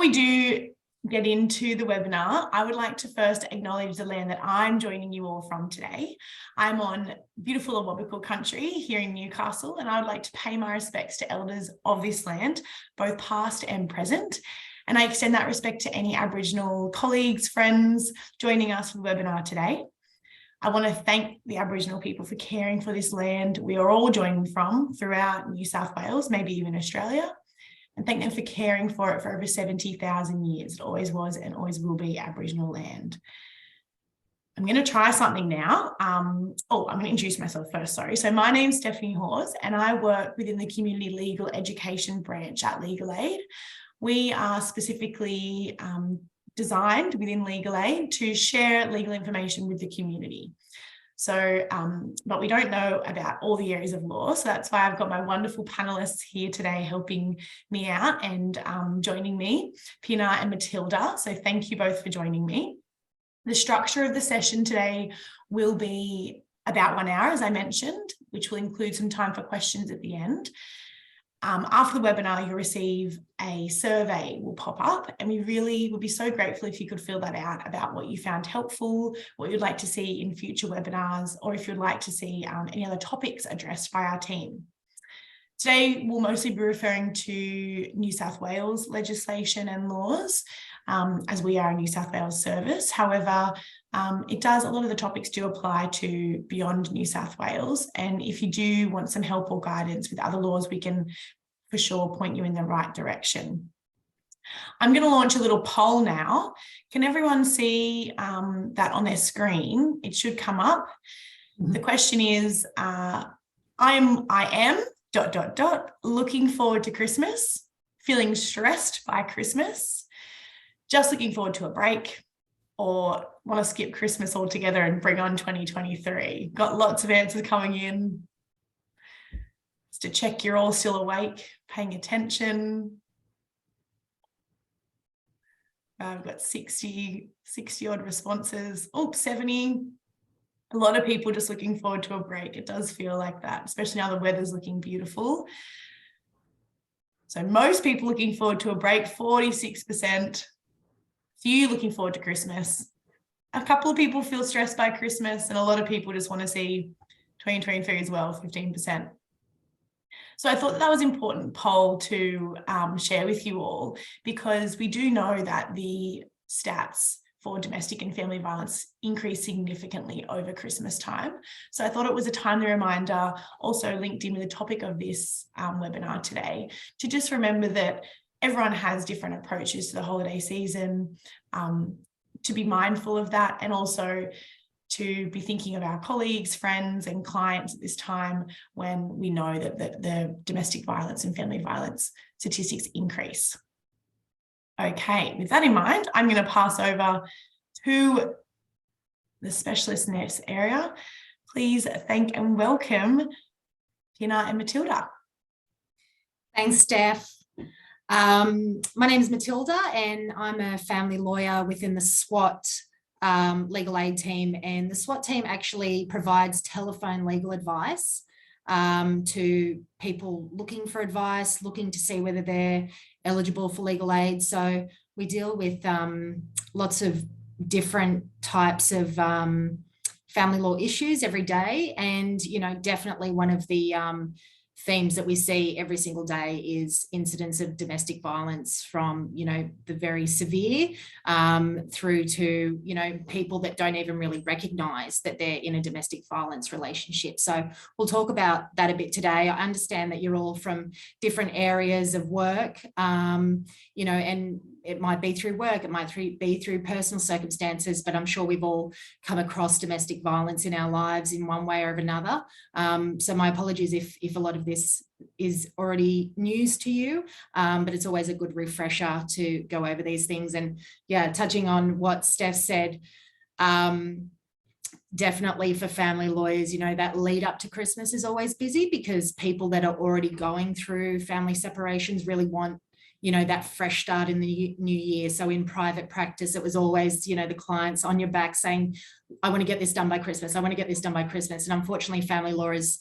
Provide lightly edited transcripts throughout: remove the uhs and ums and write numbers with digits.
we do get into the webinar, I would like to first acknowledge the land that I'm joining you all from today. I'm on beautiful Awabakal country here in Newcastle, and I would like to pay my respects to elders of this land, both past and present. And I extend that respect to any Aboriginal colleagues, friends joining us for the webinar today. I want to thank the Aboriginal people for caring for this land we are all joining from throughout New South Wales, maybe even Australia. And thank them for caring for it for over 70,000 years. It always was and always will be Aboriginal land. I'm going to try something now. I'm going to introduce myself first, sorry. So my name's Stephanie Hawes, and I work within the Community Legal Education branch at Legal Aid. We are specifically designed within Legal Aid to share legal information with the community. So, but we don't know about all the areas of law. So that's why I've got my wonderful panelists here today helping me out and joining me, Pina and Matilda. So thank you both for joining me. The structure of the session today will be about 1 hour, as I mentioned, which will include some time for questions at the end. After the webinar, you'll receive a survey will pop up, and we really would be so grateful if you could fill that out about what you found helpful, what you'd like to see in future webinars, or if you'd like to see any other topics addressed by our team. Today, we'll mostly be referring to New South Wales legislation and laws, as we are a New South Wales service. However, a lot of the topics do apply to beyond New South Wales. And if you do want some help or guidance with other laws, we can for sure point you in the right direction. I'm going to launch a little poll now. Can everyone see that on their screen? It should come up. The question is, I am looking forward to Christmas, feeling stressed by Christmas, just looking forward to a break, or want to skip Christmas altogether and bring on 2023. Got lots of answers coming in. Just to check you're all still awake, paying attention. I've got 60 odd responses. 70. A lot of people just looking forward to a break. It does feel like that, especially now the weather's looking beautiful. So most people looking forward to a break, 46%. Few looking forward to Christmas. A couple of people feel stressed by Christmas, and a lot of people just want to see 2023 as well, 15%. So I thought that was an important poll to share with you all, because we do know that the stats for domestic and family violence increase significantly over Christmas time. So I thought it was a timely reminder, also linked in with the topic of this webinar today, to just remember that everyone has different approaches to the holiday season, to be mindful of that, and also to be thinking of our colleagues, friends, and clients at this time when we know that the domestic violence and family violence statistics increase. Okay, with that in mind, I'm going to pass over to the specialist in this area. Please thank and welcome Pina and Matilda. Thanks, Steph. My name is Matilda, and I'm a family lawyer within the SWAT legal aid team. And the SWAT team actually provides telephone legal advice to people looking for advice, looking to see whether they're eligible for legal aid. So we deal with lots of different types of family law issues every day. And, definitely one of the themes that we see every single day is incidents of domestic violence, from, the very severe through to, people that don't even really recognise that they're in a domestic violence relationship. So we'll talk about that a bit today. I understand that you're all from different areas of work, and it might be through work, it might be through personal circumstances, but I'm sure we've all come across domestic violence in our lives in one way or another. So my apologies if a lot of this is already news to you, but it's always a good refresher to go over these things. And yeah, touching on what Steph said, definitely for family lawyers, that lead up to Christmas is always busy, because people that are already going through family separations really want that fresh start in the new year. So in private practice, it was always, the clients on your back saying, I want to get this done by Christmas. I want to get this done by Christmas. And unfortunately, family law is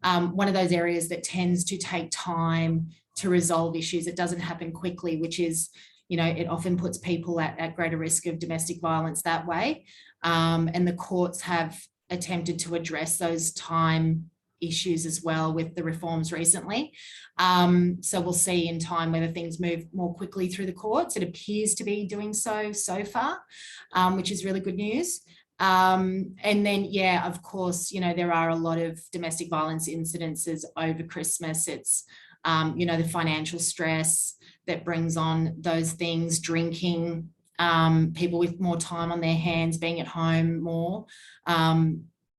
one of those areas that tends to take time to resolve issues. It doesn't happen quickly, which is, it often puts people at greater risk of domestic violence that way. And the courts have attempted to address those time issues as well with the reforms recently. So we'll see in time whether things move more quickly through the courts. It appears to be doing so far, which is really good news. And then, yeah, of course, there are a lot of domestic violence incidences over Christmas. It's, the financial stress that brings on those things, drinking, people with more time on their hands, being at home more.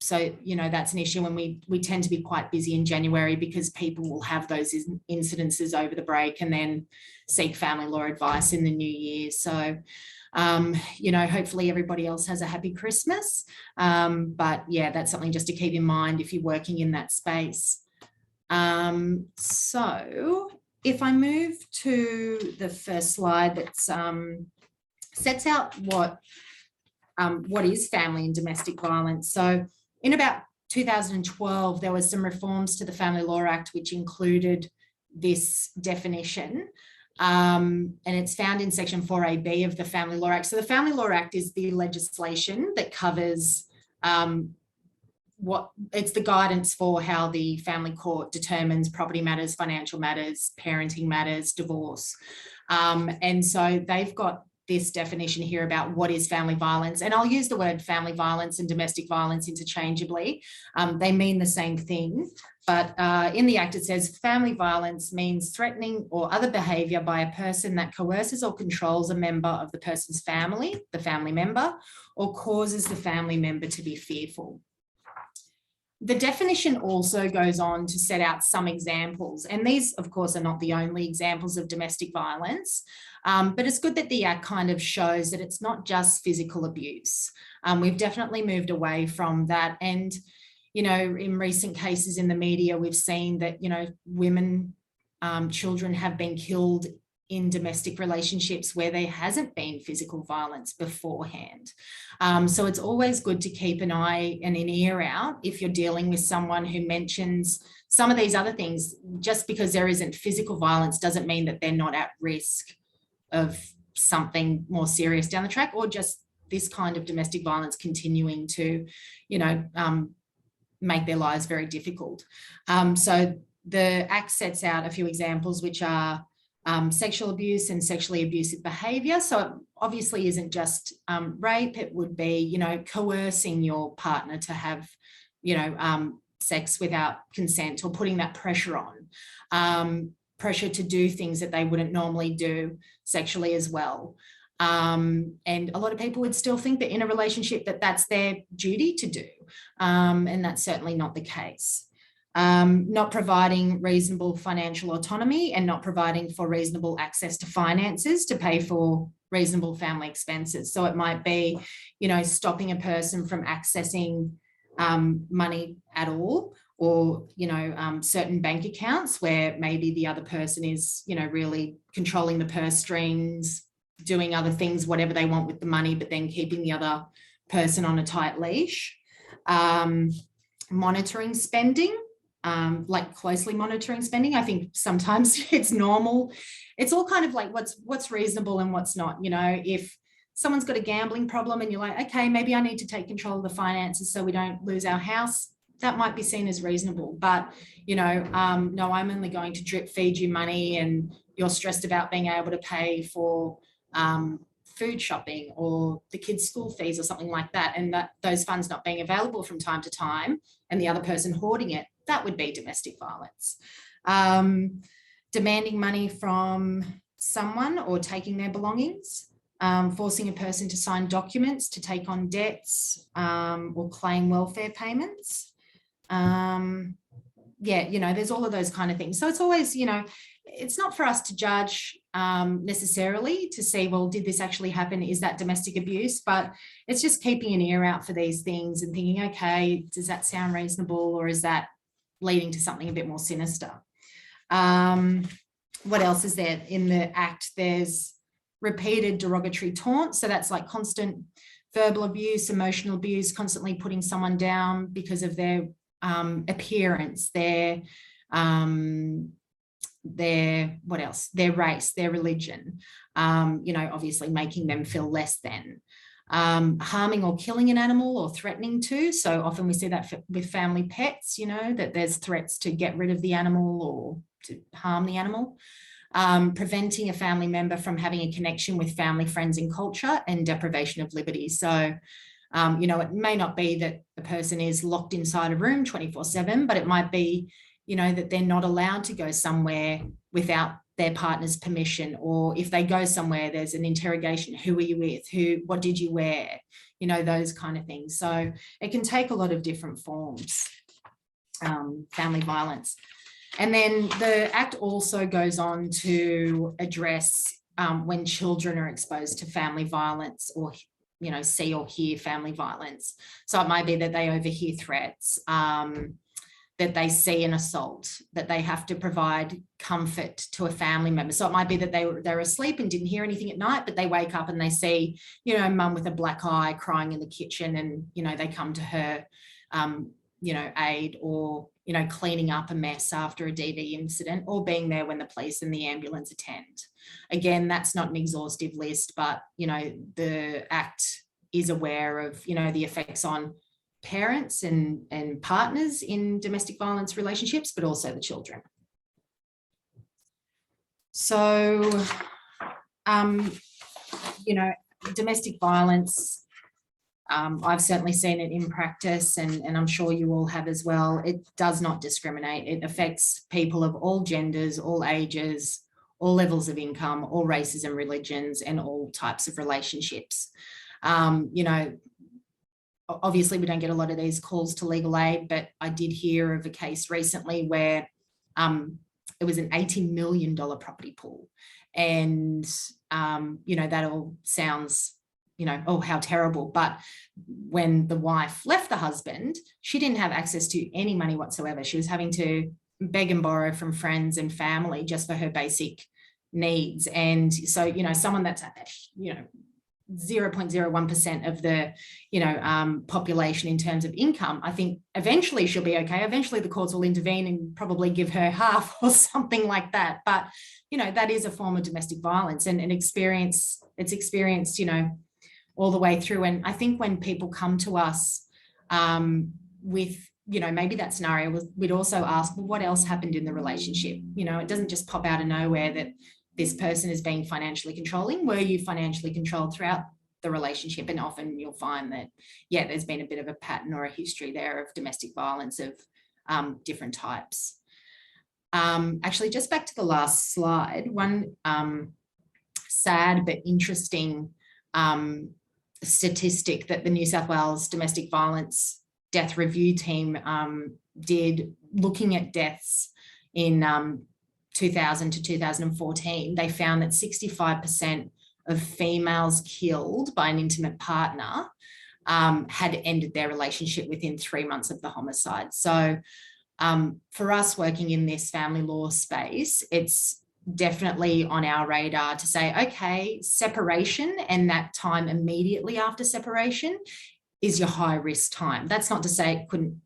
So, that's an issue, and we tend to be quite busy in January because people will have those incidences over the break and then seek family law advice in the new year. So, hopefully everybody else has a happy Christmas. But yeah, that's something just to keep in mind if you're working in that space. So if I move to the first slide that sets out what is family and domestic violence. So in about 2012, there was some reforms to the Family Law Act, which included this definition. And it's found in section 4AB of the Family Law Act. So the Family Law Act is the legislation that covers it's the guidance for how the family court determines property matters, financial matters, parenting matters, divorce. And so they've got this definition here about what is family violence. And I'll use the word family violence and domestic violence interchangeably. They mean the same thing. But in the Act, it says family violence means threatening or other behaviour by a person that coerces or controls a member of the person's family, the family member, or causes the family member to be fearful. The definition also goes on to set out some examples, and these, of course, are not the only examples of domestic violence, but it's good that the Act kind of shows that it's not just physical abuse. We've definitely moved away from that, and in recent cases in the media, we've seen that, women, children have been killed in domestic relationships where there hasn't been physical violence beforehand. So it's always good to keep an eye and an ear out if you're dealing with someone who mentions some of these other things. Just because there isn't physical violence doesn't mean that they're not at risk of something more serious down the track, or just this kind of domestic violence continuing to, make their lives very difficult. So the Act sets out a few examples, which are sexual abuse and sexually abusive behaviour. So it obviously isn't just rape. It would be, coercing your partner to have, sex without consent, or putting that pressure on, pressure to do things that they wouldn't normally do sexually as well. And a lot of people would still think that in a relationship that that's their duty to do. And that's certainly not the case. Not providing reasonable financial autonomy and not providing for reasonable access to finances to pay for reasonable family expenses. So it might be, stopping a person from accessing money at all, or, certain bank accounts where maybe the other person is, really controlling the purse strings, doing other things, whatever they want with the money, but then keeping the other person on a tight leash. Monitoring spending. Like closely monitoring spending. I think sometimes it's normal. It's all kind of like what's reasonable and what's not. If someone's got a gambling problem and you're like, okay, maybe I need to take control of the finances so we don't lose our house, that might be seen as reasonable. But, no, I'm only going to drip feed you money and you're stressed about being able to pay for food shopping or the kids' school fees or something like that, and that those funds not being available from time to time and the other person hoarding it, that would be domestic violence. Demanding money from someone or taking their belongings, forcing a person to sign documents to take on debts or claim welfare payments. There's all of those kind of things. So it's always, it's not for us to judge necessarily to see, well, did this actually happen? Is that domestic abuse? But it's just keeping an ear out for these things and thinking, okay, does that sound reasonable, or is that leading to something a bit more sinister? What else is there in the Act? There's repeated derogatory taunt. So that's like constant verbal abuse, emotional abuse, constantly putting someone down because of their appearance, their what else? Their race, their religion. obviously making them feel less than. Harming or killing an animal or threatening to. So often we see that with family pets, that there's threats to get rid of the animal or to harm the animal. Preventing a family member from having a connection with family, friends and culture, and deprivation of liberty. So, it may not be that the person is locked inside a room 24/7, but it might be, that they're not allowed to go somewhere without their partner's permission, or if they go somewhere, there's an interrogation. Who were you with? What did you wear? Those kind of things. So it can take a lot of different forms, family violence. And then the Act also goes on to address when children are exposed to family violence or, see or hear family violence. So it might be that they overhear threats, that they see an assault, that they have to provide comfort to a family member. So it might be that they're asleep and didn't hear anything at night, but they wake up and they see, mum with a black eye crying in the kitchen, and, they come to her, aid, or, cleaning up a mess after a DV incident, or being there when the police and the ambulance attend. Again, that's not an exhaustive list, but, the Act is aware of, the effects on parents and partners in domestic violence relationships, but also the children. So, domestic violence, I've certainly seen it in practice, and I'm sure you all have as well. It does not discriminate. It affects people of all genders, all ages, all levels of income, all races and religions, and all types of relationships. Obviously, we don't get a lot of these calls to legal aid, but I did hear of a case recently where it was an $80 million property pool. And, that all sounds, oh, how terrible. But when the wife left the husband, she didn't have access to any money whatsoever. She was having to beg and borrow from friends and family just for her basic needs. And so, someone that's, 0.01% of the, population in terms of income, I think eventually she'll be okay. Eventually the courts will intervene and probably give her half or something like that. But, that is a form of domestic violence, and it's experienced, all the way through. And I think when people come to us with, maybe that scenario, we'd also ask, well, what else happened in the relationship? It doesn't just pop out of nowhere that this person is being financially controlling. Were you financially controlled throughout the relationship? And often you'll find that, there's been a bit of a pattern or a history there of domestic violence of different types. Actually, just back to the last slide, one sad but interesting statistic that the New South Wales Domestic Violence Death Review team did, looking at deaths in 2000 to 2014, they found that 65% of females killed by an intimate partner had ended their relationship within 3 months of the homicide. So for us working in this family law space, it's definitely on our radar to say, okay, separation and that time immediately after separation is your high risk time. That's not to say it couldn't,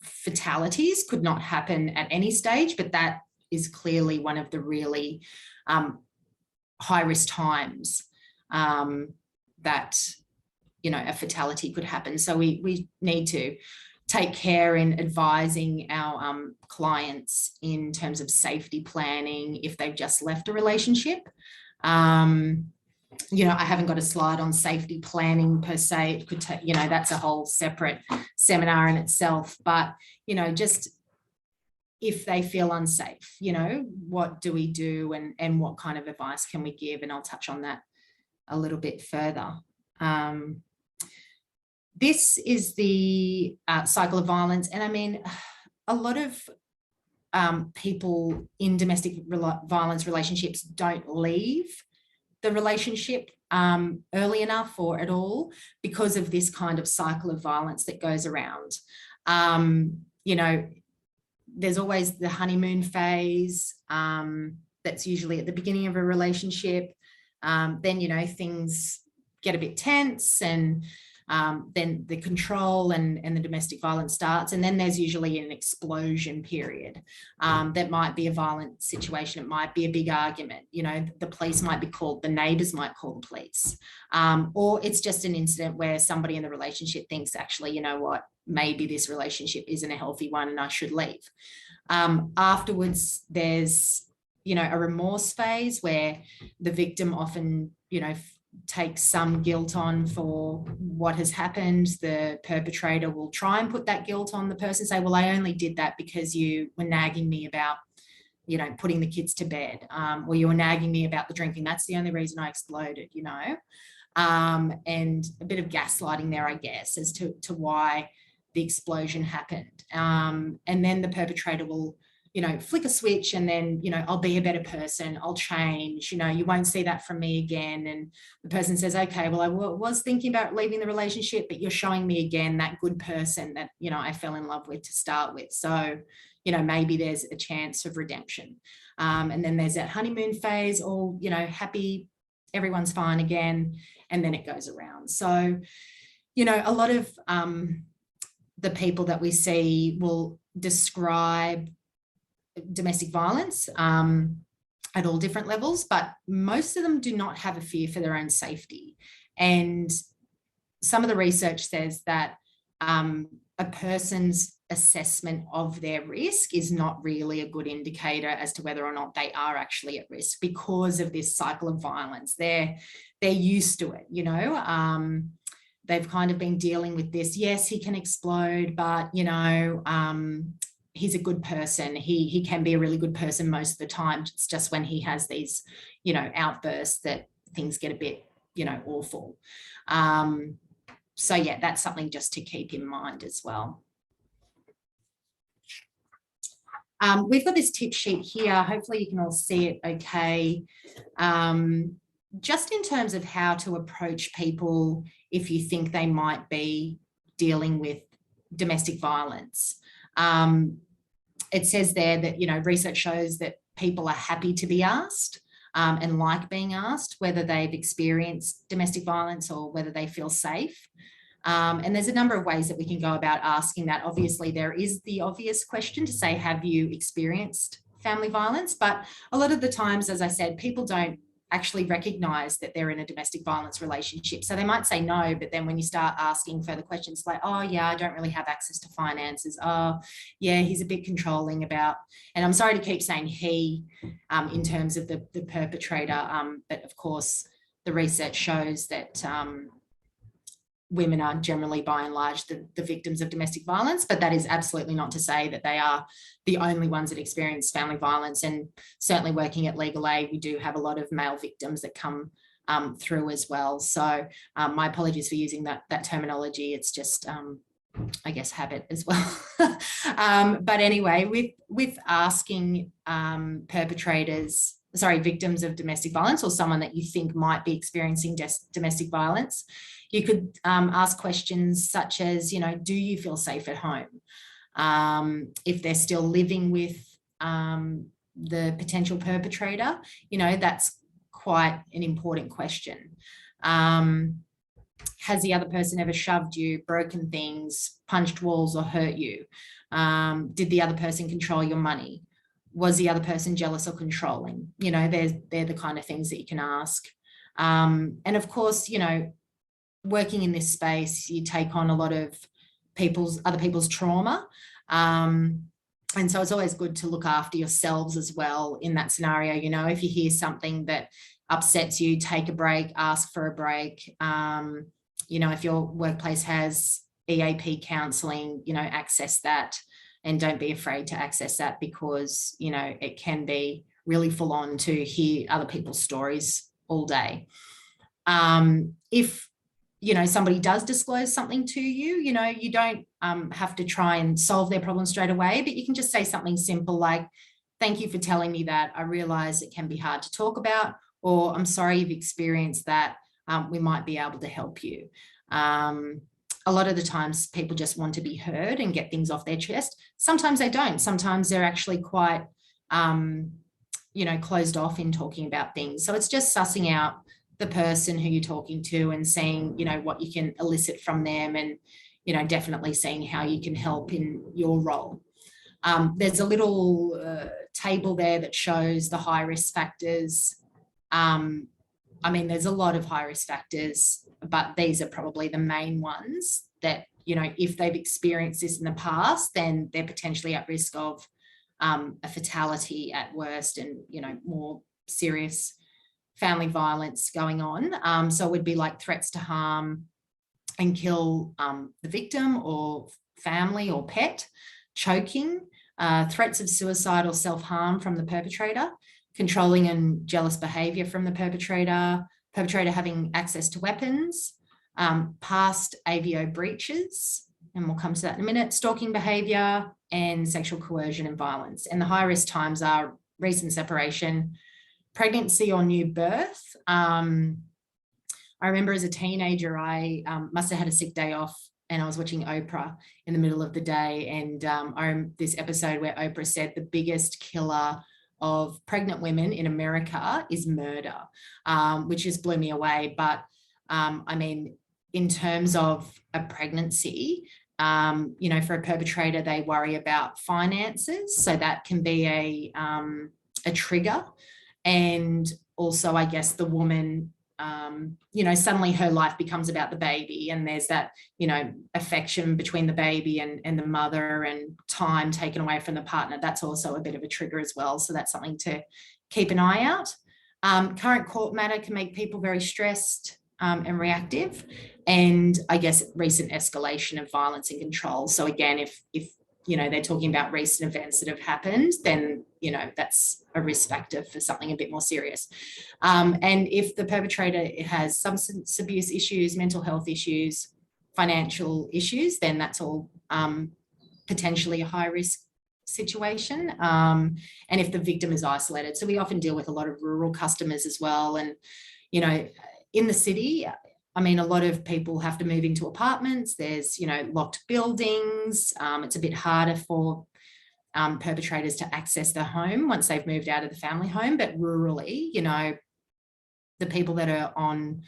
fatalities could not happen at any stage, but that is clearly one of the really high risk times that, a fatality could happen. So we need to take care in advising our clients in terms of safety planning if they've just left a relationship. I haven't got a slide on safety planning per se. It could take, that's a whole separate seminar in itself. But, just if they feel unsafe, what do we do, and what kind of advice can we give? And I'll touch on that a little bit further. This is the cycle of violence. And I mean, a lot of people in domestic violence relationships don't leave the relationship early enough or at all because of this kind of cycle of violence that goes around. There's always the honeymoon phase that's usually at the beginning of a relationship. Then, things get a bit tense, and then the control and the domestic violence starts. And then there's usually an explosion period. That might be a violent situation. It might be a big argument. You know, the police might be called, the neighbors might call the police. Or it's just an incident where somebody in the relationship thinks, actually, you know what, maybe this relationship isn't a healthy one and I should leave. Afterwards, there's, you know, a remorse phase where the victim often, you know, takes some guilt on for what has happened. The perpetrator will try and put that guilt on the person, say, well, I only did that because you were nagging me about, you know, putting the kids to bed, or you were nagging me about the drinking. That's the only reason I exploded, you know. And a bit of gaslighting there, I guess, as to why the explosion happened. And then the perpetrator will, you know, flick a switch and then, you know, I'll be a better person, I'll change, you know, you won't see that from me again. And the person says, okay, well, I was thinking about leaving the relationship, but you're showing me again that good person that, you know, I fell in love with to start with. So, you know, maybe there's a chance of redemption. And then there's that honeymoon phase, all, you know, happy, everyone's fine again, and then it goes around. So, you know, a lot of the people that we see will describe domestic violence at all different levels, but most of them do not have a fear for their own safety. And some of the research says that a person's assessment of their risk is not really a good indicator as to whether or not they are actually at risk because of this cycle of violence. They're used to it, you know. They've kind of been dealing with this. Yes, he can explode, but, you know, he's a good person. He can be a really good person most of the time. It's just when he has these, you know, outbursts that things get a bit, you know, awful. So yeah, that's something just to keep in mind as well. We've got this tip sheet here. Hopefully you can all see it okay. Just in terms of how to approach people if you think they might be dealing with domestic violence. It says there that, you know, research shows that people are happy to be asked and like being asked whether they've experienced domestic violence or whether they feel safe. And there's a number of ways that we can go about asking that. Obviously, there is the obvious question to say, have you experienced family violence? But a lot of the times, as I said, people don't actually recognize that they're in a domestic violence relationship. So they might say no, but then when you start asking further questions like, oh yeah, I don't really have access to finances. Oh yeah, he's a bit controlling about, and I'm sorry to keep saying he in terms of the perpetrator, but of course the research shows that women are generally by and large the victims of domestic violence, but that is absolutely not to say that they are the only ones that experience family violence. And certainly working at Legal Aid, we do have a lot of male victims that come through as well. So my apologies for using that terminology. It's just, I guess, habit as well. But anyway, with asking victims of domestic violence or someone that you think might be experiencing domestic violence, you could ask questions such as, you know, do you feel safe at home? If they're still living with the potential perpetrator, you know, that's quite an important question. Has the other person ever shoved you, broken things, punched walls or hurt you? Did the other person control your money? Was the other person jealous or controlling? You know, they're the kind of things that you can ask. And of course, you know, working in this space, you take on a lot of other people's trauma. And so it's always good to look after yourselves as well in that scenario. You know, if you hear something that upsets you, take a break, ask for a break. You know, if your workplace has EAP counselling, you know, access that and don't be afraid to access that because, you know, it can be really full on to hear other people's stories all day. If you know, somebody does disclose something to you, you know, you don't have to try and solve their problem straight away, but you can just say something simple like, thank you for telling me that. I realize it can be hard to talk about, or I'm sorry you've experienced that. We might be able to help you. A lot of the times people just want to be heard and get things off their chest. Sometimes they don't. Sometimes they're actually quite, you know, closed off in talking about things. So it's just sussing out the person who you're talking to and seeing, you know, what you can elicit from them, and, you know, definitely seeing how you can help in your role. There's a little table there that shows the high risk factors. I mean, there's a lot of high risk factors, but these are probably the main ones that, you know, if they've experienced this in the past, then they're potentially at risk of a fatality at worst, and, you know, more serious family violence going on. So it would be like threats to harm and kill the victim or family or pet, choking, threats of suicide or self-harm from the perpetrator, controlling and jealous behaviour from the perpetrator having access to weapons, past AVO breaches, and we'll come to that in a minute, stalking behaviour, and sexual coercion and violence. And the high risk times are recent separation, pregnancy or new birth. I remember as a teenager, I must have had a sick day off, and I was watching Oprah in the middle of the day. And this episode where Oprah said the biggest killer of pregnant women in America is murder, which just blew me away. But I mean, in terms of a pregnancy, you know, for a perpetrator, they worry about finances. So that can be a trigger. And also, I guess, the woman, you know, suddenly her life becomes about the baby, and there's that, you know, affection between the baby and the mother, and time taken away from the partner. That's also a bit of a trigger as well. So that's something to keep an eye out. Current court matter can make people very stressed and reactive. And I guess recent escalation of violence and control. So again, if you know, they're talking about recent events that have happened, then, you know, that's a risk factor for something a bit more serious. And if the perpetrator has substance abuse issues, mental health issues, financial issues, then that's all potentially a high risk situation. And if the victim is isolated. So we often deal with a lot of rural customers as well. And, you know, in the city, I mean, a lot of people have to move into apartments. There's, you know, locked buildings. It's a bit harder for perpetrators to access their home once they've moved out of the family home. But rurally, you know, the people that are on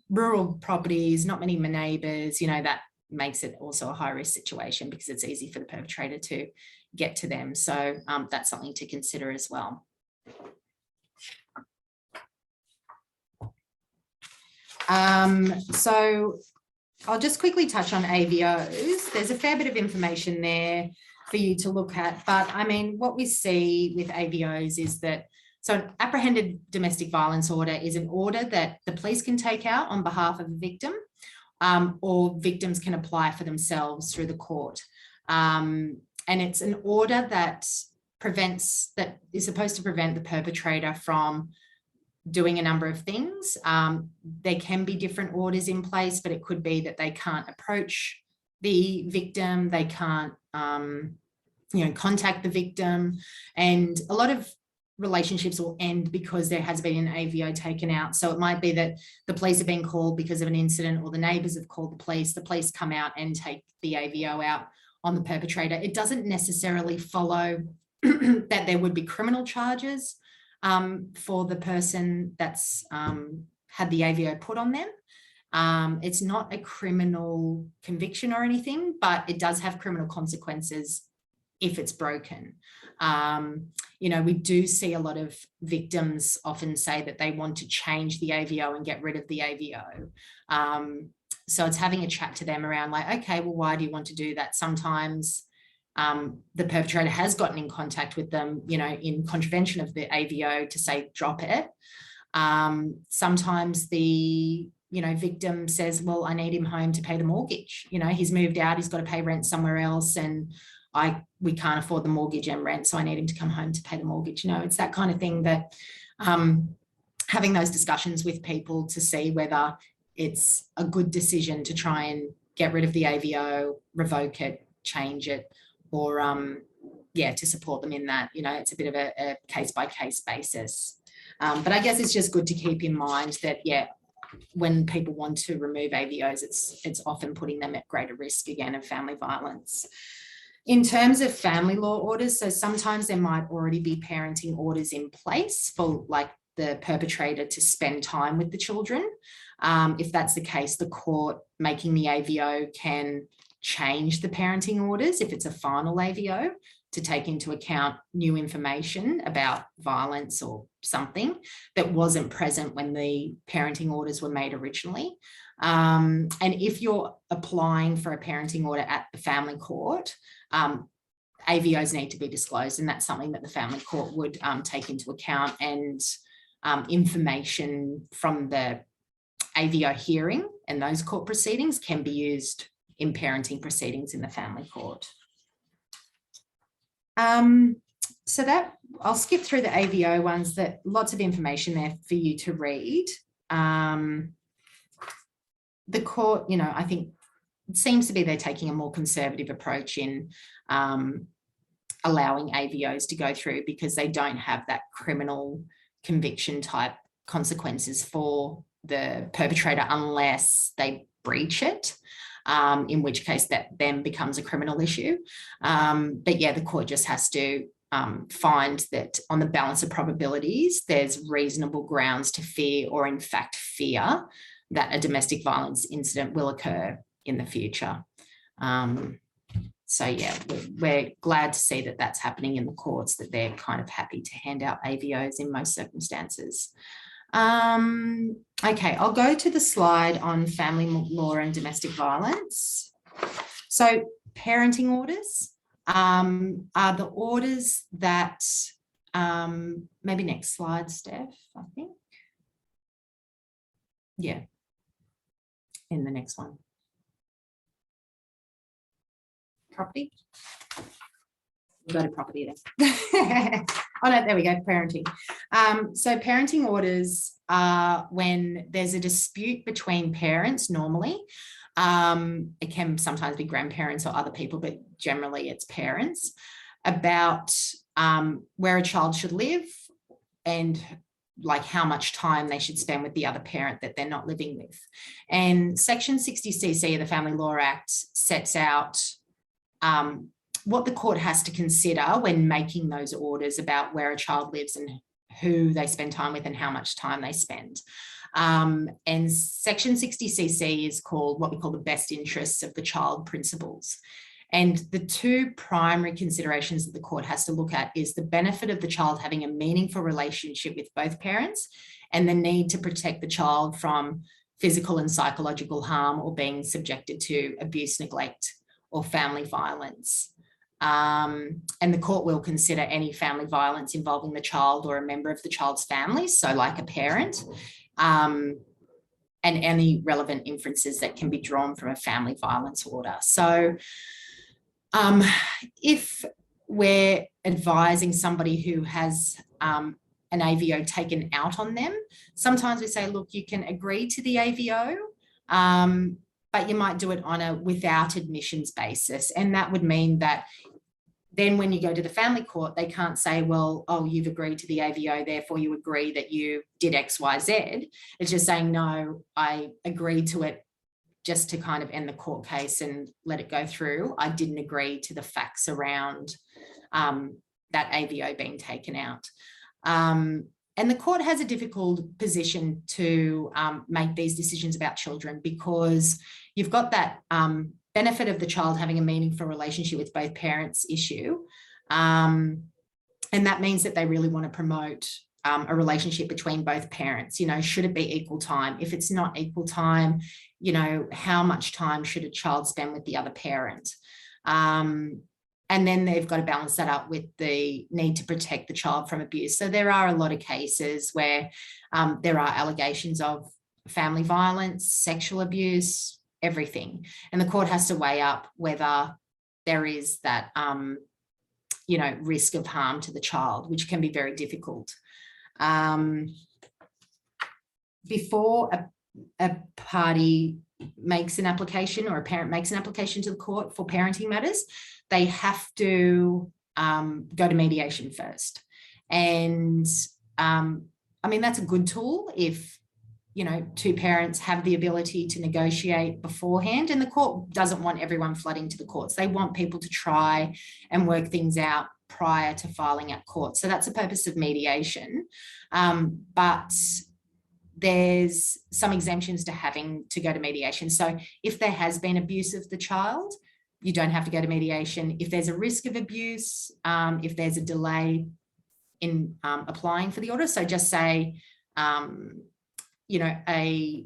rural properties, not many neighbours, you know, that makes it also a high risk situation because it's easy for the perpetrator to get to them. So that's something to consider as well. So I'll just quickly touch on AVOs. There's a fair bit of information there for you to look at, but I mean, what we see with AVOs is that, so an apprehended domestic violence order is an order that the police can take out on behalf of a victim, or victims can apply for themselves through the court. And it's an order that is supposed to prevent the perpetrator from doing a number of things. There can be different orders in place, but it could be that they can't approach the victim, they can't, you know, contact the victim, and a lot of relationships will end because there has been an AVO taken out. So it might be that the police have been called because of an incident, or the neighbours have called the police come out and take the AVO out on the perpetrator. It doesn't necessarily follow that there would be criminal charges for the person that's had the AVO put on them. It's not a criminal conviction or anything, but it does have criminal consequences if it's broken. You know, we do see a lot of victims often say that they want to change the AVO and get rid of the AVO. So it's having a chat to them around like, okay, well, why do you want to do that? Sometimes the perpetrator has gotten in contact with them, you know, in contravention of the AVO to say, drop it. Sometimes the, you know, victim says, well, I need him home to pay the mortgage. You know, he's moved out, he's got to pay rent somewhere else, and we can't afford the mortgage and rent, so I need him to come home to pay the mortgage. You know, it's that kind of thing that having those discussions with people to see whether it's a good decision to try and get rid of the AVO, revoke it, change it, or yeah, to support them in that. You know, it's a bit of a case-by-case basis. But I guess it's just good to keep in mind that, yeah, when people want to remove AVOs, it's often putting them at greater risk again of family violence. In terms of family law orders, so sometimes there might already be parenting orders in place for like the perpetrator to spend time with the children. If that's the case, the court making the AVO can change the parenting orders if it's a final AVO to take into account new information about violence or something that wasn't present when the parenting orders were made originally. And if you're applying for a parenting order at the family court, AVOs need to be disclosed, and that's something that the family court would take into account, and information from the AVO hearing and those court proceedings can be used in parenting proceedings in the family court. So that I'll skip through the AVO ones, that lots of information there for you to read. The court, I think it seems to be they're taking a more conservative approach in allowing AVOs to go through, because they don't have that criminal conviction type consequences for the perpetrator unless they breach it, in which case that then becomes a criminal issue. But yeah, the court just has to find that on the balance of probabilities, there's reasonable grounds to fear, or in fact fear, that a domestic violence incident will occur in the future. So yeah, we're glad to see that that's happening in the courts, that they're kind of happy to hand out AVOs in most circumstances. Okay, I'll go to the slide on family law and domestic violence. So parenting orders are the orders that, maybe next slide, Steph, I think. Yeah, in the next one. Property. We'll go to property then. Oh no, there we go, parenting. So parenting orders are when there's a dispute between parents normally. It can sometimes be grandparents or other people, but generally it's parents, about where a child should live and like how much time they should spend with the other parent that they're not living with. And Section 60cc of the Family Law Act sets out what the court has to consider when making those orders about where a child lives and who they spend time with and how much time they spend. And Section 60cc is called what we call the best interests of the child principles. And the two primary considerations that the court has to look at is the benefit of the child having a meaningful relationship with both parents, and the need to protect the child from physical and psychological harm or being subjected to abuse, neglect, or family violence. And the court will consider any family violence involving the child or a member of the child's family, so like a parent, and any relevant inferences that can be drawn from a family violence order. So if we're advising somebody who has an AVO taken out on them, sometimes we say, look, you can agree to the AVO, but you might do it on a without admissions basis. And that would mean that then when you go to the family court, they can't say, well, oh, you've agreed to the AVO, therefore you agree that you did X, Y, Z. It's just saying, no, I agreed to it just to kind of end the court case and let it go through. I didn't agree to the facts around that AVO being taken out. And the court has a difficult position to make these decisions about children, because you've got that benefit of the child having a meaningful relationship with both parents issue. And that means that they really want to promote a relationship between both parents. Should it be equal time? If it's not equal time, how much time should a child spend with the other parent? And then they've got to balance that up with the need to protect the child from abuse. So there are a lot of cases where there are allegations of family violence, sexual abuse, everything. And the court has to weigh up whether there is that, risk of harm to the child, which can be very difficult. Before a party makes an application, or a parent makes an application to the court for parenting matters, they have to go to mediation first. And that's a good tool if, two parents have the ability to negotiate beforehand. And the court doesn't want everyone flooding to the courts. They want people to try and work things out prior to filing at court. So that's the purpose of mediation. But there's some exemptions to having to go to mediation. So if there has been abuse of the child, you don't have to go to mediation. If there's a risk of abuse, if there's a delay in applying for the order, so just say, you know, a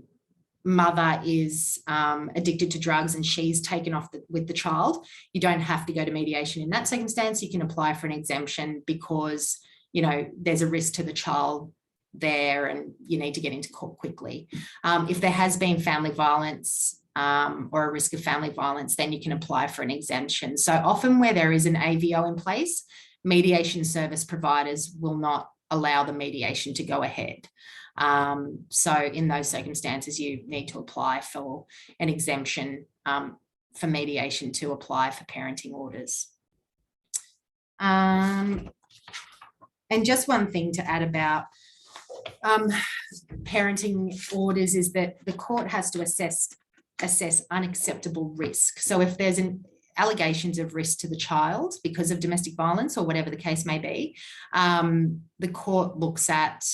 mother is addicted to drugs and she's taken off with the child, you don't have to go to mediation in that circumstance. You can apply for an exemption because, you know, there's a risk to the child there and you need to get into court quickly. If there has been family violence or a risk of family violence, then you can apply for an exemption. So often where there is an AVO in place, mediation service providers will not allow the mediation to go ahead. So in those circumstances, you need to apply for an exemption for mediation to apply for parenting orders. And just one thing to add about parenting orders is that the court has to assess unacceptable risk. So if there's allegations of risk to the child because of domestic violence or whatever the case may be, the court looks at,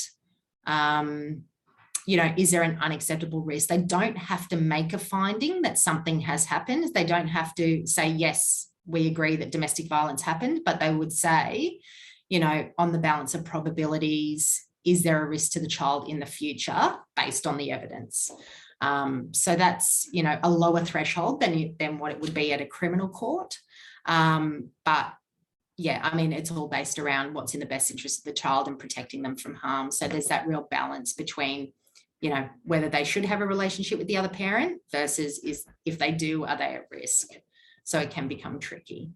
you know, is there an unacceptable risk? They don't have to make a finding that something has happened. They don't have to say, yes, we agree that domestic violence happened, but they would say, you know, on the balance of probabilities, is there a risk to the child in the future based on the evidence? So that's, you know, a lower threshold than what it would be at a criminal court. But yeah, I mean, it's all based around what's in the best interest of the child and protecting them from harm. So there's that real balance between, you know, whether they should have a relationship with the other parent versus if they do, are they at risk? So it can become tricky.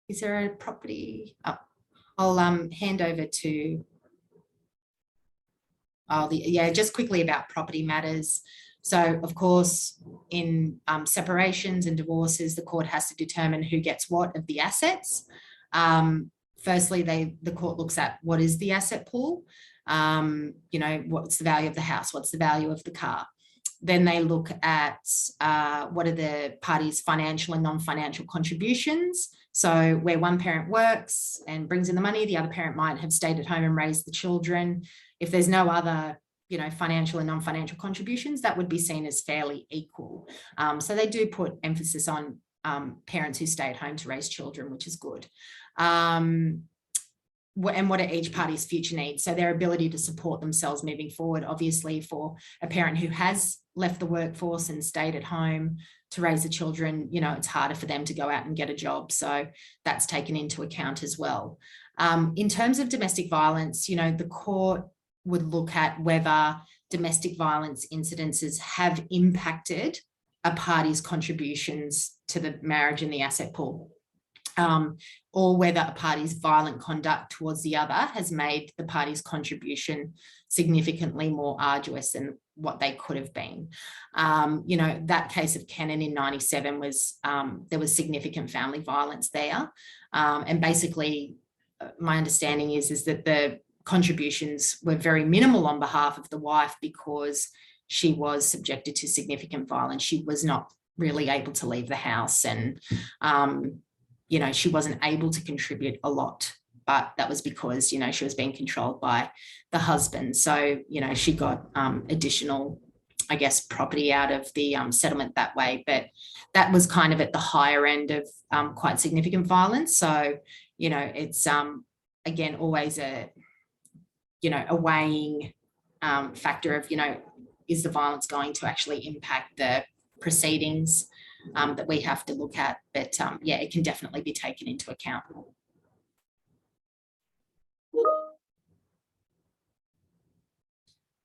Is there a property? Oh, I'll hand over to, just quickly about property matters. So of course, in separations and divorces, the court has to determine who gets what of the assets. Firstly, the court looks at what is the asset pool, you know, what's the value of the house, what's the value of the car. Then they look at what are the parties' financial and non-financial contributions. So where one parent works and brings in the money, the other parent might have stayed at home and raised the children. If there's no other, you know, financial and non-financial contributions, that would be seen as fairly equal. So they do put emphasis on parents who stay at home to raise children, which is good. And what are each party's future needs? So their ability to support themselves moving forward. Obviously, for a parent who has left the workforce and stayed at home to raise the children, you know, it's harder for them to go out and get a job. So that's taken into account as well. In terms of domestic violence, you know, the court would look at whether domestic violence incidences have impacted a party's contributions to the marriage and the asset pool. Or whether a party's violent conduct towards the other has made the party's contribution significantly more arduous than what they could have been. You know, that case of Kennan in 97 was, there was significant family violence there. And basically, my understanding is that the contributions were very minimal on behalf of the wife because she was subjected to significant violence. She was not really able to leave the house and, you know, she wasn't able to contribute a lot, but that was because, you know, she was being controlled by the husband. So, you know, she got additional, I guess, property out of the settlement that way, but that was kind of at the higher end of quite significant violence. So, you know, it's, again, always a, you know, a weighing factor of, you know, is the violence going to actually impact the proceedings that we have to look at, but yeah, it can definitely be taken into account.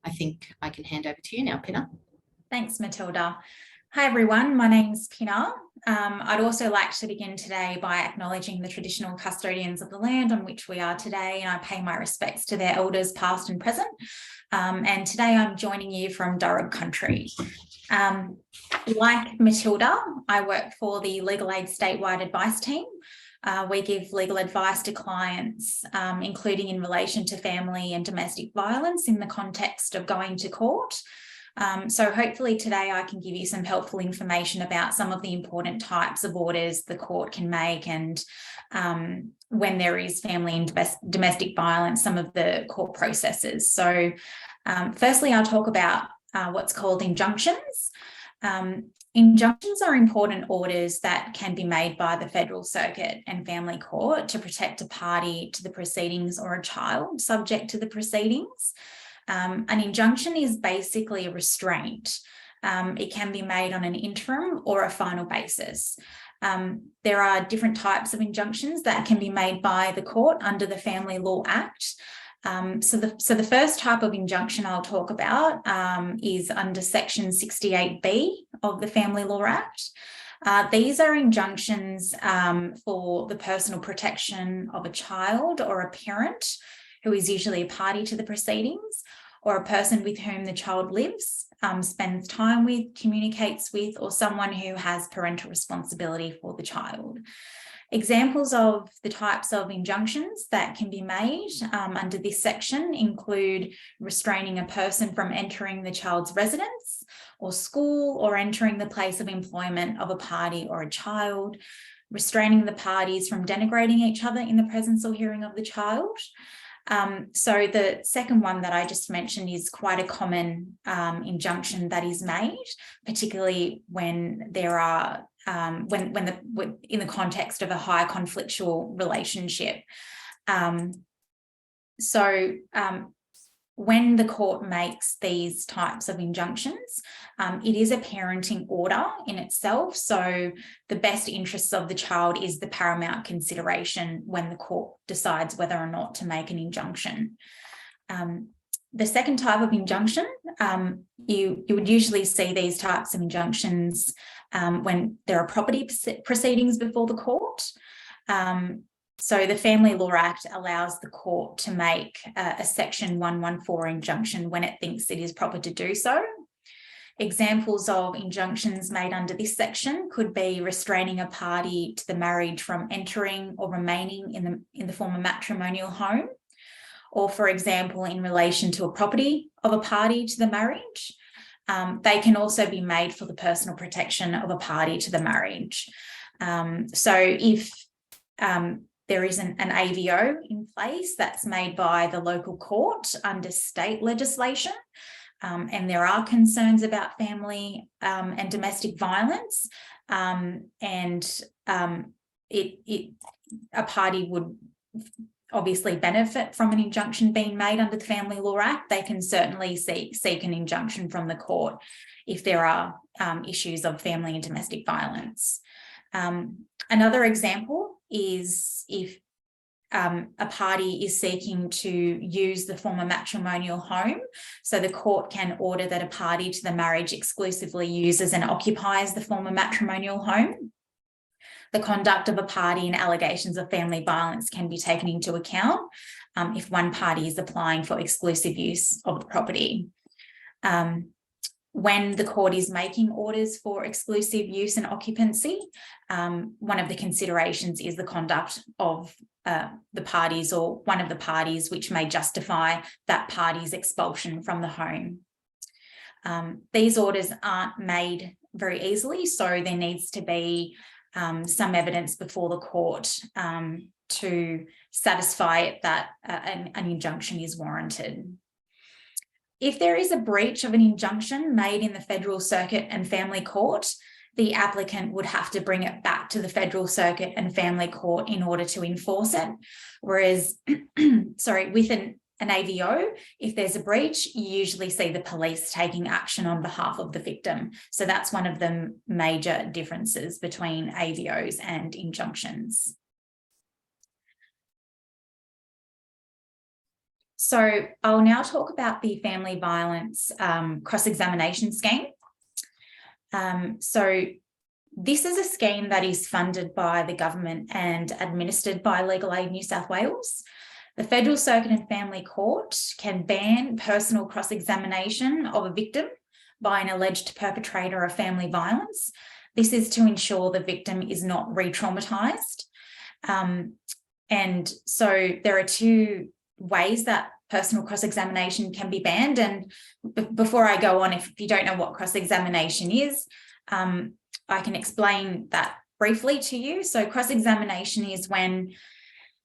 I think I can hand over to you now, Pinna. Thanks, Matilda. Hi, everyone. My name's Pinna. I'd also like to begin today by acknowledging the traditional custodians of the land on which we are today, and I pay my respects to their elders past and present. And today I'm joining you from Durham country. Like Matilda, I work for the Legal Aid statewide advice team. We give legal advice to clients, including in relation to family and domestic violence in the context of going to court. So hopefully today I can give you some helpful information about some of the important types of orders the court can make, and when there is family and domestic violence, some of the court processes. So firstly, I'll talk about what's called injunctions. Injunctions are important orders that can be made by the Federal Circuit and Family Court to protect a party to the proceedings or a child subject to the proceedings. An injunction is basically a restraint. It can be made on an interim or a final basis. There are different types of injunctions that can be made by the court under the Family Law Act. So the first type of injunction I'll talk about is under Section 68B of the Family Law Act. These are injunctions for the personal protection of a child or a parent who is usually a party to the proceedings, or a person with whom the child lives, spends time with, communicates with, or someone who has parental responsibility for the child. Examples of the types of injunctions that can be made under this section include restraining a person from entering the child's residence or school, or entering the place of employment of a party or a child, restraining the parties from denigrating each other in the presence or hearing of the child. So the second one that I just mentioned is quite a common injunction that is made, particularly when there are in the context of a high conflictual relationship. When the court makes these types of injunctions, it is a parenting order in itself. So the best interests of the child is the paramount consideration when the court decides whether or not to make an injunction. The second type of injunction, you would usually see these types of injunctions when there are property proceedings before the court. So the Family Law Act allows the court to make a Section 114 injunction when it thinks it is proper to do so. Examples of injunctions made under this section could be restraining a party to the marriage from entering or remaining in the former matrimonial home, or, for example, in relation to a property of a party to the marriage. They can also be made for the personal protection of a party to the marriage. So if there is an AVO in place that's made by the local court under state legislation, and there are concerns about family and domestic violence, and a party would obviously benefit from an injunction being made under the Family Law Act, they can certainly seek an injunction from the court if there are issues of family and domestic violence. Another example is if a party is seeking to use the former matrimonial home, so the court can order that a party to the marriage exclusively uses and occupies the former matrimonial home. The conduct of a party and allegations of family violence can be taken into account if one party is applying for exclusive use of the property. When the court is making orders for exclusive use and occupancy, one of the considerations is the conduct of the parties or one of the parties, which may justify that party's expulsion from the home. These orders aren't made very easily, so there needs to be some evidence before the court to satisfy it that an injunction is warranted. If there is a breach of an injunction made in the Federal Circuit and Family Court, the applicant would have to bring it back to the Federal Circuit and Family Court in order to enforce it. Whereas, with an AVO, if there's a breach, you usually see the police taking action on behalf of the victim. So that's one of the major differences between AVOs and injunctions. So I'll now talk about the family violence cross-examination scheme. So this is a scheme that is funded by the government and administered by Legal Aid New South Wales. The Federal Circuit and Family Court can ban personal cross-examination of a victim by an alleged perpetrator of family violence. This is to ensure the victim is not re-traumatised. And so there are two ways that personal cross-examination can be banned. And before I go on, if you don't know what cross-examination is, I can explain that briefly to you. So cross-examination is when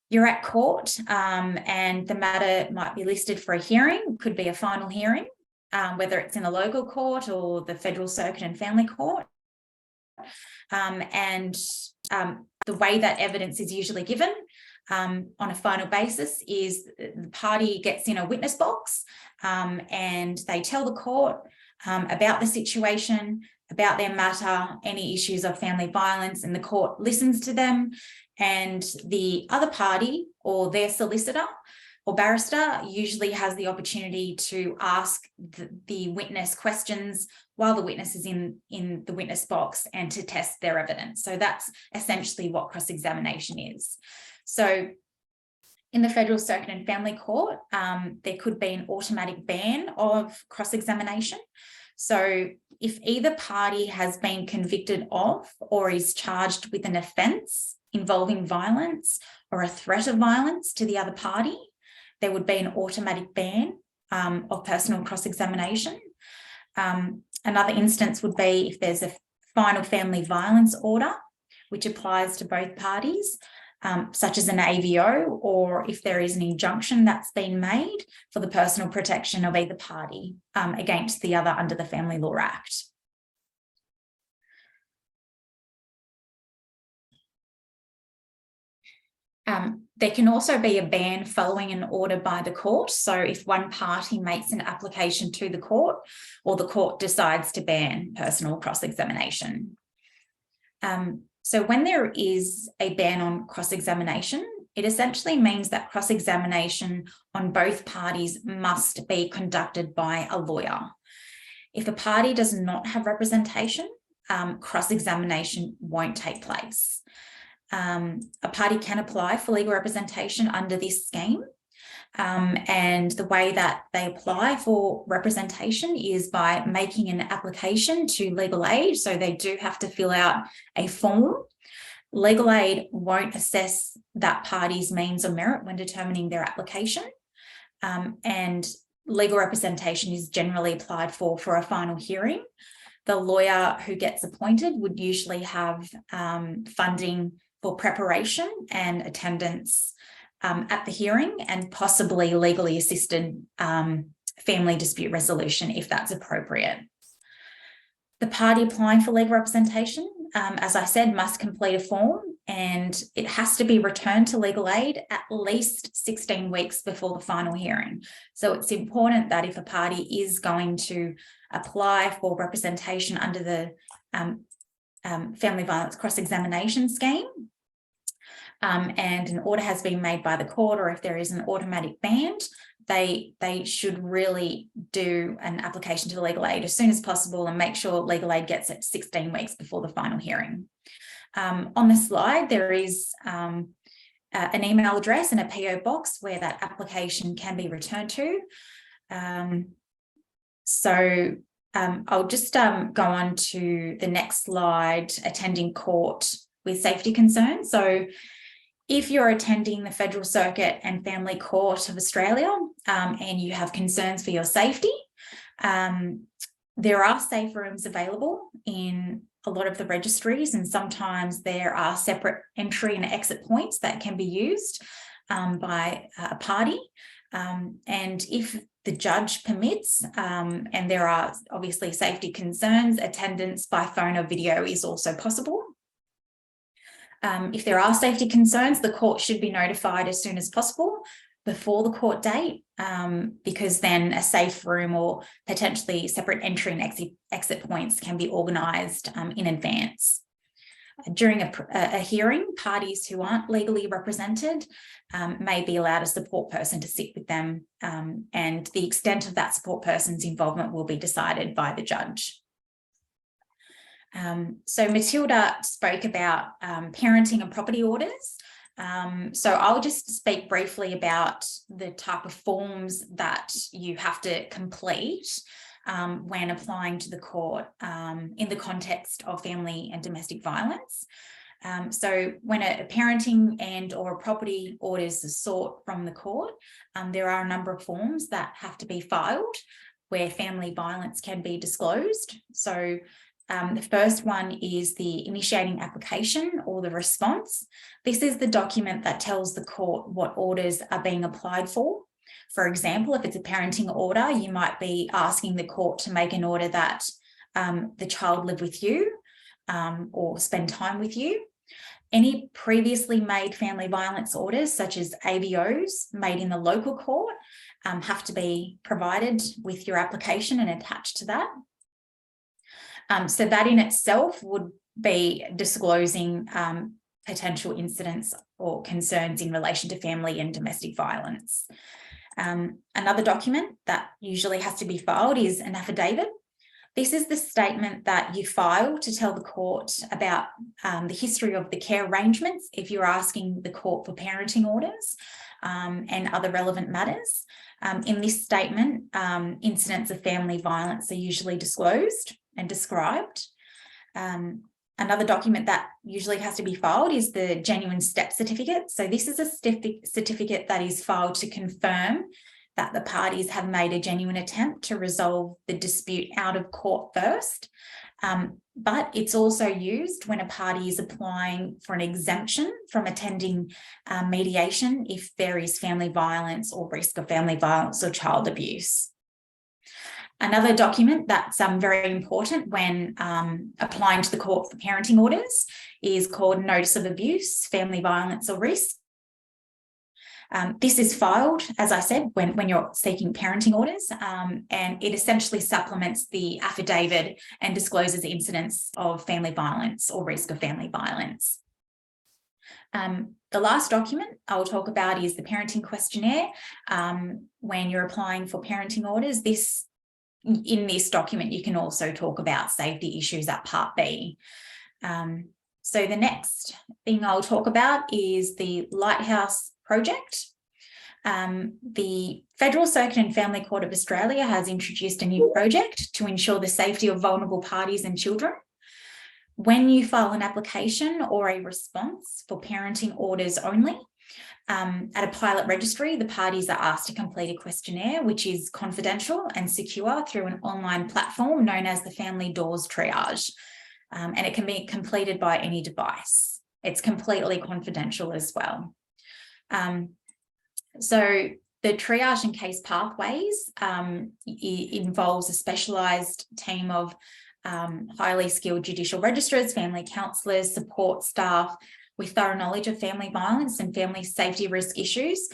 you're at court and the matter might be listed for a hearing, could be a final hearing, whether it's in a local court or the Federal Circuit and Family Court. The way that evidence is usually given on a final basis is the party gets in a witness box and they tell the court about the situation, about their matter, any issues of family violence, and the court listens to them, and the other party or their solicitor or barrister usually has the opportunity to ask the witness questions while the witness is in the witness box and to test their evidence. So that's essentially what cross-examination is. So in the Federal Circuit and Family Court, there could be an automatic ban of cross-examination. So if either party has been convicted of or is charged with an offence involving violence or a threat of violence to the other party, there would be an automatic ban of personal cross-examination. Another instance would be if there's a final family violence order, which applies to both parties, such as an AVO, or if there is an injunction that's been made for the personal protection of either party against the other under the Family Law Act. There can also be a ban following an order by the court. So if one party makes an application to the court or the court decides to ban personal cross-examination. So when there is a ban on cross-examination, it essentially means that cross-examination on both parties must be conducted by a lawyer. If a party does not have representation, cross-examination won't take place. A party can apply for legal representation under this scheme. And the way that they apply for representation is by making an application to legal aid. So they do have to fill out a form. Legal aid won't assess that party's means or merit when determining their application. And legal representation is generally applied for a final hearing. The lawyer who gets appointed would usually have funding for preparation and attendance at the hearing, and possibly legally assisted family dispute resolution if that's appropriate. The party applying for legal representation, as I said, must complete a form, and it has to be returned to legal aid at least 16 weeks before the final hearing. So it's important that if a party is going to apply for representation under the family violence cross-examination scheme, and an order has been made by the court, or if there is an automatic ban, they should really do an application to the legal aid as soon as possible and make sure legal aid gets it 16 weeks before the final hearing. On the slide, there is an email address and a PO box where that application can be returned to. I'll just go on to the next slide, attending court with safety concerns. So if you're attending the Federal Circuit and Family Court of Australia and you have concerns for your safety, there are safe rooms available in a lot of the registries, and sometimes there are separate entry and exit points that can be used by a party. And if the judge permits, and there are obviously safety concerns, attendance by phone or video is also possible. If there are safety concerns, the court should be notified as soon as possible before the court date, because then a safe room or potentially separate entry and exit points can be organised in advance. During a hearing, parties who aren't legally represented may be allowed a support person to sit with them, and the extent of that support person's involvement will be decided by the judge. So Matilda spoke about parenting and property orders. So I'll just speak briefly about the type of forms that you have to complete when applying to the court in the context of family and domestic violence. So when a parenting and or a property orders are sought from the court, there are a number of forms that have to be filed where family violence can be disclosed. So the first one is the initiating application or the response. This is the document that tells the court what orders are being applied for. For example, if it's a parenting order, you might be asking the court to make an order that the child live with you or spend time with you. Any previously made family violence orders, such as AVOs made in the local court, have to be provided with your application and attached to that. So that in itself would be disclosing potential incidents or concerns in relation to family and domestic violence. Another document that usually has to be filed is an affidavit. This is the statement that you file to tell the court about the history of the care arrangements if you're asking the court for parenting orders and other relevant matters. In this statement, incidents of family violence are usually disclosed and described. Another document that usually has to be filed is the genuine step certificate. So this is a certificate that is filed to confirm that the parties have made a genuine attempt to resolve the dispute out of court first. But it's also used when a party is applying for an exemption from attending mediation if there is family violence or risk of family violence or child abuse. Another document that's very important when applying to the court for parenting orders is called Notice of Abuse, Family Violence or Risk. This is filed, as I said, when you're seeking parenting orders, and it essentially supplements the affidavit and discloses incidents of family violence or risk of family violence. The last document I'll talk about is the parenting questionnaire. When you're applying for parenting orders, in this document, you can also talk about safety issues at Part B. So the next thing I'll talk about is the LIGHTHOUSE project. The Federal Circuit and Family Court of Australia has introduced a new project to ensure the safety of vulnerable parties and children. When you file an application or a response for parenting orders only, at a pilot registry, the parties are asked to complete a questionnaire, which is confidential and secure through an online platform known as the Family Doors Triage, and it can be completed by any device. It's completely confidential as well. So the triage and case pathways involves a specialised team of highly skilled judicial registrars, family counsellors, support staff with thorough knowledge of family violence and family safety risk issues,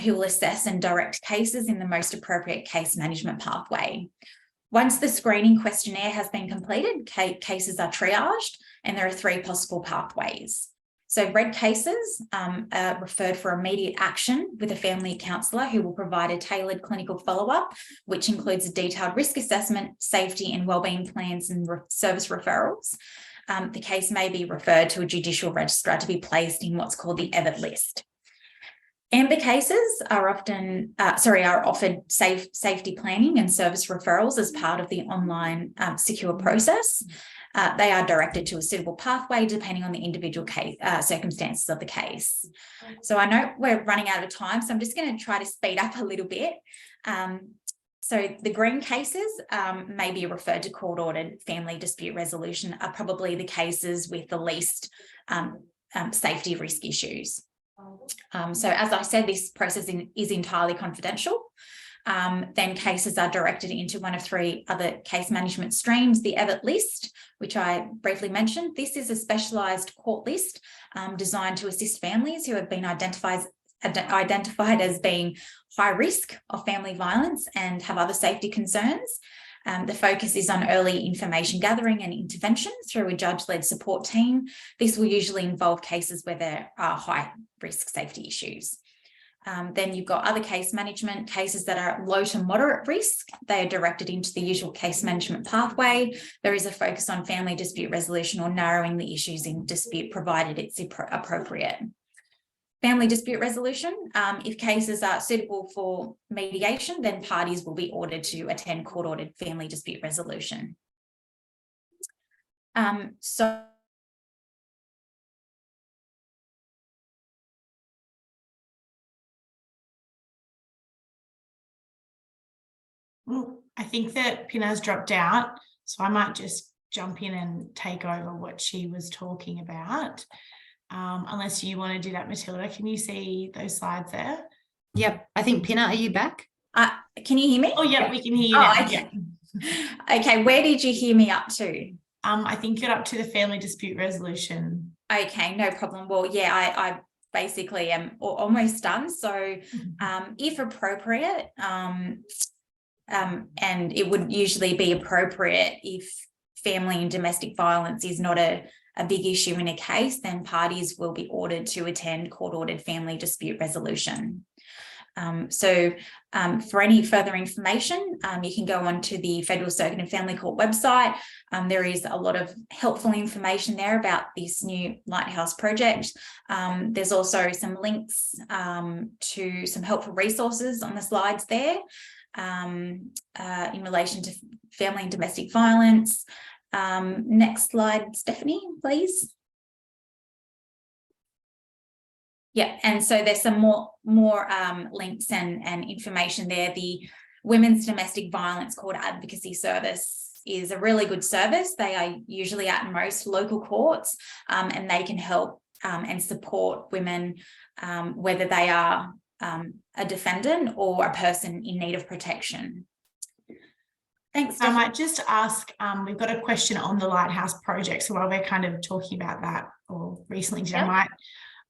who will assess and direct cases in the most appropriate case management pathway. Once the screening questionnaire has been completed, cases are triaged, and there are 3 possible pathways. So red cases are referred for immediate action with a family counsellor who will provide a tailored clinical follow-up, which includes a detailed risk assessment, safety and wellbeing plans and service referrals. The case may be referred to a judicial registrar to be placed in what's called the EVIT list. Amber cases are offered safety planning and service referrals as part of the online secure process. They are directed to a suitable pathway depending on the individual case circumstances of the case. So I know we're running out of time, so I'm just going to try to speed up a little bit. So the green cases may be referred to court-ordered family dispute resolution are probably the cases with the least safety risk issues. So as I said, this process is entirely confidential. Then cases are directed into one of 3 other case management streams, the EVIT list, which I briefly mentioned. This is a specialised court list designed to assist families who have been identified as being high risk of family violence and have other safety concerns. The focus is on early information gathering and intervention through a judge-led support team. This will usually involve cases where there are high risk safety issues. Then you've got other case management cases that are low to moderate risk. They are directed into the usual case management pathway. There is a focus on family dispute resolution or narrowing the issues in dispute provided it's appropriate. Family dispute resolution, if cases are suitable for mediation, then parties will be ordered to attend court-ordered family dispute resolution. So I think that Pina's dropped out, so I might just jump in and take over what she was talking about. Unless you want to do that, Matilda. Can you see those slides there? Yep. I think, Pina, are you back? Can you hear me? Oh, yeah, we can hear you now. Okay. Yeah. Okay, where did you hear me up to? I think you're up to the family dispute resolution. Okay, no problem. Well, yeah, I basically am almost done. So if appropriate, and it would usually be appropriate if family and domestic violence is not a big issue in a case, then parties will be ordered to attend court-ordered family dispute resolution. For any further information, you can go on to the Federal Circuit and Family Court website. There is a lot of helpful information there about this new Lighthouse project. There's also some links to some helpful resources on the slides there in relation to family and domestic violence. Next slide, Stephanie, please. Yeah, and so there's some more links and information there. The Women's Domestic Violence Court Advocacy Service is a really good service. They are usually at most local courts, and they can help and support women, whether they are a defendant or a person in need of protection. Thanks, Stephanie. I might just ask, we've got a question on the Lighthouse project. So while we're kind of talking about that, or recently, I might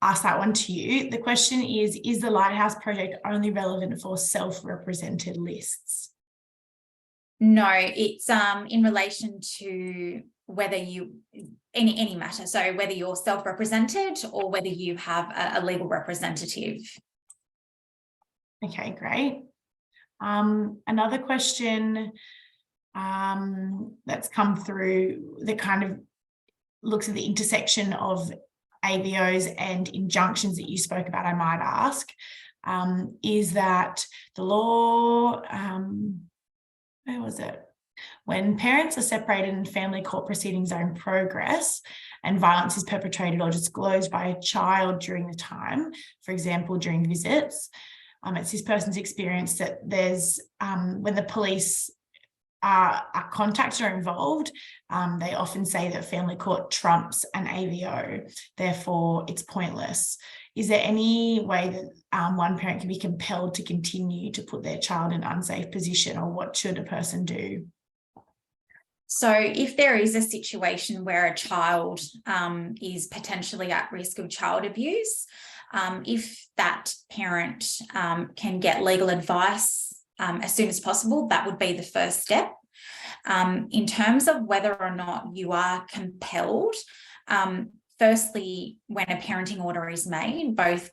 ask that one to you. The question is the Lighthouse project only relevant for self-represented lists? No, it's in relation to whether you, any matter. So whether you're self-represented or whether you have a legal representative. Okay, great. Another question that's come through that kind of looks at the intersection of AVOs and injunctions that you spoke about, I might ask, is that the law, where was it? When parents are separated and family court proceedings are in progress and violence is perpetrated or disclosed by a child during the time, for example, during visits, it's this person's experience that there's, when the police are contacted or involved, they often say that family court trumps an AVO, therefore it's pointless. Is there any way that one parent can be compelled to continue to put their child in an unsafe position, or what should a person do? So if there is a situation where a child is potentially at risk of child abuse, if that parent can get legal advice as soon as possible, that would be the first step. In terms of whether or not you are compelled, firstly, when a parenting order is made, both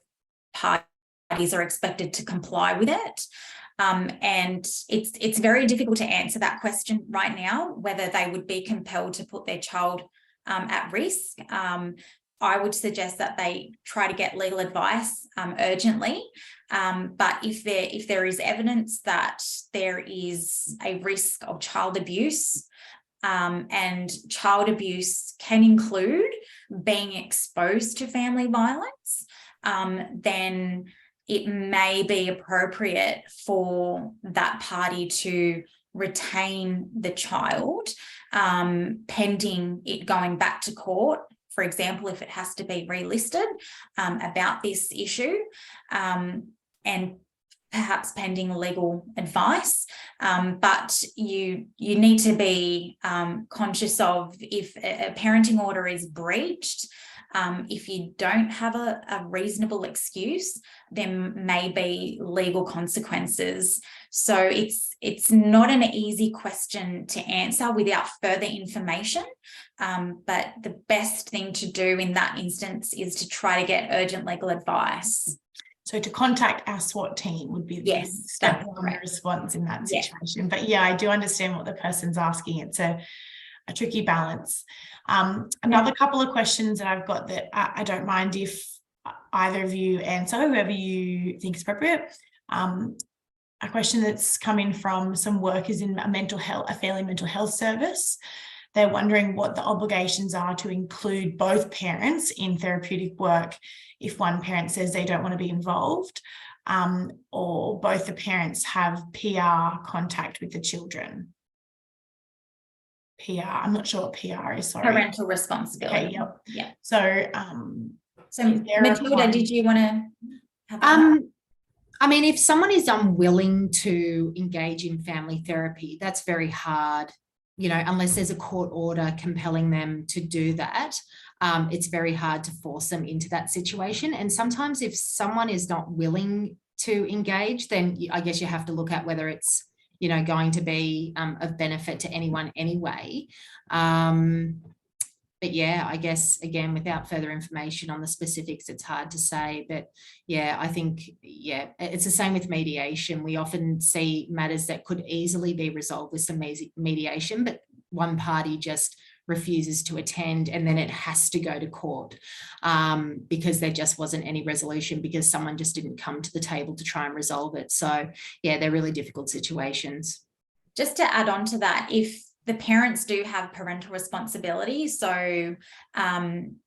parties are expected to comply with it. And it's very difficult to answer that question right now, whether they would be compelled to put their child at risk. I would suggest that they try to get legal advice urgently. But if there is evidence that there is a risk of child abuse, and child abuse can include being exposed to family violence, then it may be appropriate for that party to retain the child pending it going back to court. For example, if it has to be relisted about this issue, and perhaps pending legal advice. But you need to be conscious of, if a parenting order is breached, if you don't have a reasonable excuse, there may be legal consequences. So it's not an easy question to answer without further information. But the best thing to do in that instance is to try to get urgent legal advice. So to contact our SWAT team would be the step one response in that situation. But yeah, I do understand what the person's asking. It's a tricky balance. Another couple of questions that I've got that I don't mind if either of you answer, whoever you think is appropriate. A question that's come in from some workers in a family mental health service. They're wondering what the obligations are to include both parents in therapeutic work if one parent says they don't want to be involved. or both the parents have PR contact with the children. PR, I'm not sure what PR is, sorry. Parental responsibility. Okay, yep. Yeah. So, So Matilda, did you want to have I mean, if someone is unwilling to engage in family therapy, that's very hard, you know, unless there's a court order compelling them to do that. It's very hard to force them into that situation. And sometimes if someone is not willing to engage, then I guess you have to look at whether it's, you know, going to be of benefit to anyone anyway. But yeah, I guess, again, without further information on the specifics, it's hard to say. But yeah, I think, yeah, it's the same with mediation. We often see matters that could easily be resolved with some mediation, but one party just refuses to attend, and then it has to go to court because there just wasn't any resolution, because someone just didn't come to the table to try and resolve it. So yeah, they're really difficult situations. Just to add on to that, if the parents do have parental responsibility, so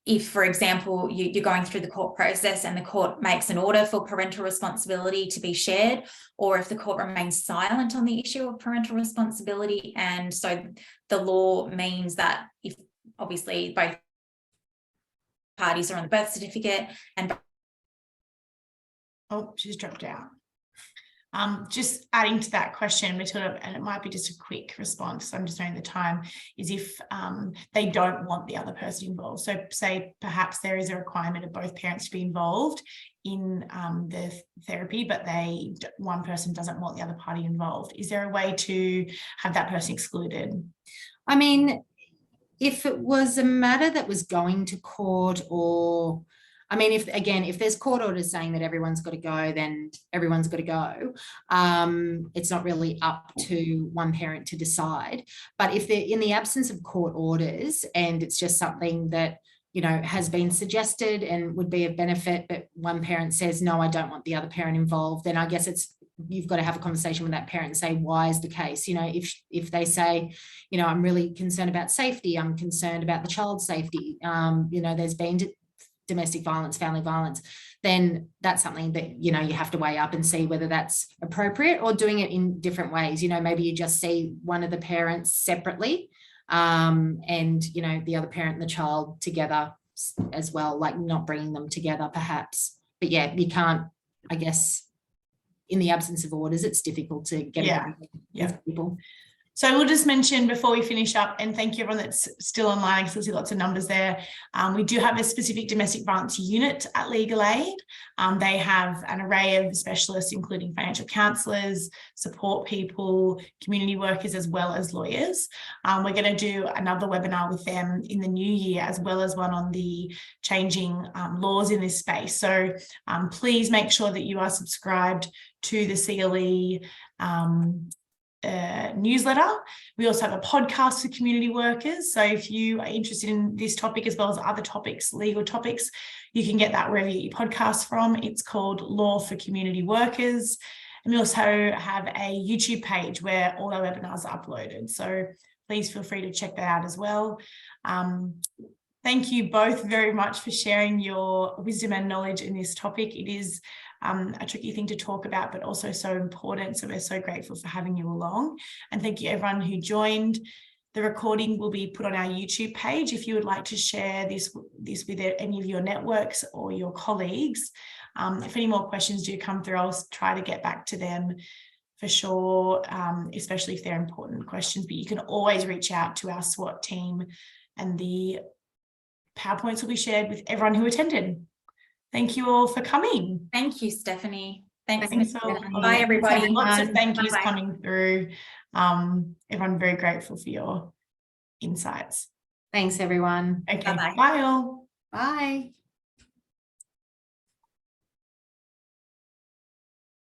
if, for example, you're going through the court process and the court makes an order for parental responsibility to be shared, or if the court remains silent on the issue of parental responsibility, and so the law means that if obviously both parties are on the birth certificate and oh, she's dropped out. Just adding to that question, Matilda, and it might be just a quick response, I'm just knowing the time, is if they don't want the other person involved. So say perhaps there is a requirement of both parents to be involved in the therapy, but one person doesn't want the other party involved. Is there a way to have that person excluded? I mean, if it was a matter that was going to court, or I mean, if there's court orders saying that everyone's got to go, then everyone's got to go. It's not really up to one parent to decide. But if they're in the absence of court orders and it's just something that, you know, has been suggested and would be of benefit, but one parent says, no, I don't want the other parent involved, then I guess you've got to have a conversation with that parent and say, why is the case? You know, if they say, you know, I'm really concerned about safety, I'm concerned about the child's safety, you know, there's been domestic violence, family violence, then that's something that, you know, you have to weigh up and see whether that's appropriate, or doing it in different ways. You know, maybe you just see one of the parents separately and, you know, the other parent and the child together as well, like not bringing them together perhaps. But yeah, you can't, I guess, in the absence of orders, it's difficult to get people. So we'll just mention before we finish up, and thank you everyone that's still online, because I see lots of numbers there. We do have a specific domestic violence unit at Legal Aid. They have an array of specialists, including financial counsellors, support people, community workers, as well as lawyers. We're going to do another webinar with them in the new year, as well as one on the changing laws in this space. So please make sure that you are subscribed to the CLE newsletter. We also have a podcast for community workers. So if you are interested in this topic as well as other topics, legal topics, you can get that wherever you get your podcast from. It's called Law for Community Workers. And we also have a YouTube page where all our webinars are uploaded. So please feel free to check that out as well. Thank you both very much for sharing your wisdom and knowledge in this topic. It is a tricky thing to talk about, but also so important. So we're so grateful for having you along. And thank you everyone who joined. The recording will be put on our YouTube page. If you would like to share this with any of your networks or your colleagues, if any more questions do come through, I'll try to get back to them for sure, especially if they're important questions. But you can always reach out to our SWAT team, and the PowerPoints will be shared with everyone who attended. Thank you all for coming. Thank you, Stephanie. Thanks. Bye, everybody. Lots of thank yous coming through. Everyone, very grateful for your insights. Thanks, everyone. Okay. Bye all. Bye.